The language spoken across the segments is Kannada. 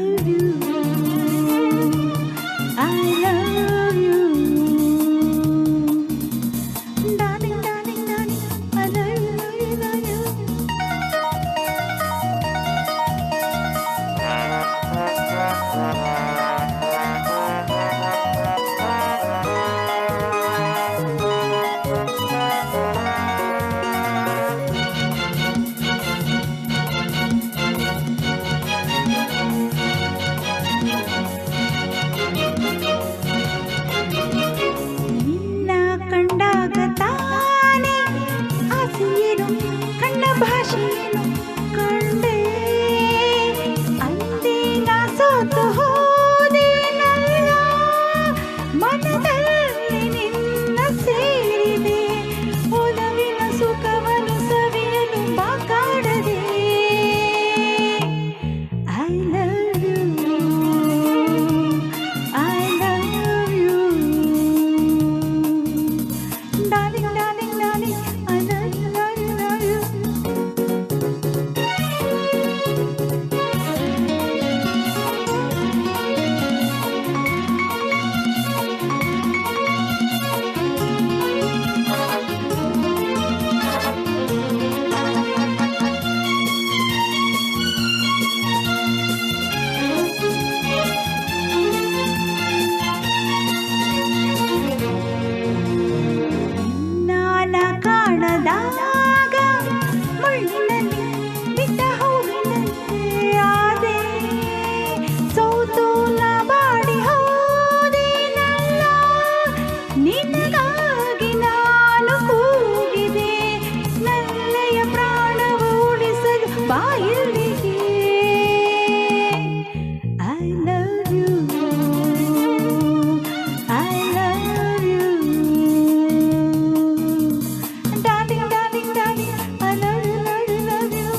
love you. I love you. Darling, darling, darling, I love you, love you, love you. ನಿನ್ನ ಕಂಡಾಗ ತಾನೇ ಆಸೆಯೇನು ಕಣ್ಣ ಭಾಷೆಯೇನು ಕಂಡೆ ಅಂದೇ ನಾ ಸೋತು ಹೋದೇನಲ್ಲ ಮನದಲ್ಲಿ ನಿನ್ನ ಸೇರಿದೆ ಒಲವಿನ ಸುಖವನ್ನು ಸವಿಯಲು ಬಾಕಾಡದೆ I love you. I love you. Darling, darling, darling, I love you, love you, love you. ನಾನ ಕಾಣದಾಗ ಮುಳ್ಳಿನಲ್ಲಿ ಬಿದ್ದ ಹೂವಿನಂತೆ ಆದೆ ಸೋತು ನಾ ಬಾಡಿ ಹೋದೇನಲ್ಲ ನಿನಗಾಗಿ ನಾನು ಕೂಗಿದೆ ನಲ್ಲೆಯ ಪ್ರಾಣವು ಉಳಿಸಲು ಬಾಯಿಲ್ಲಿಗೆ I love you. I love you. Darling, darling, darling, I love you, love you, love you.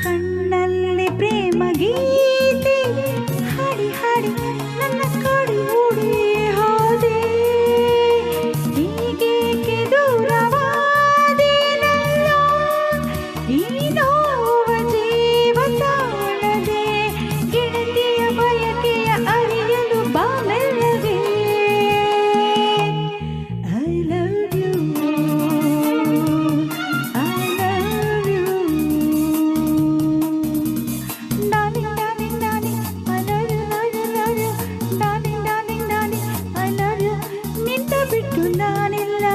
ಕಣ್ಣಲ್ಲಿ ಪ್ರೇಮ ಗೀತೆ ಹಾಡಿ ಹಾಡಿ ನನ್ನ ಕಾಡಿ ಓಡಿ ಹೋದೆ ಹೀಗೇಕೆ ದೂರವಾದೇನಲ್ಲ ಈ ನೋವ ಜೀವ ತಾಳದೆ ಗೆಳತಿಯ ಬಯಕೆಯ ಅರಿಯಲು ಬಾಮೆಲ್ಲವೇ I love you. I love you. Darling, darling, darling, I love you, love you, love you. Darling, darling, darling, I love you. ನಿನ್ನ ಬಿಟ್ಟು ನಾನಿಲ್ಲ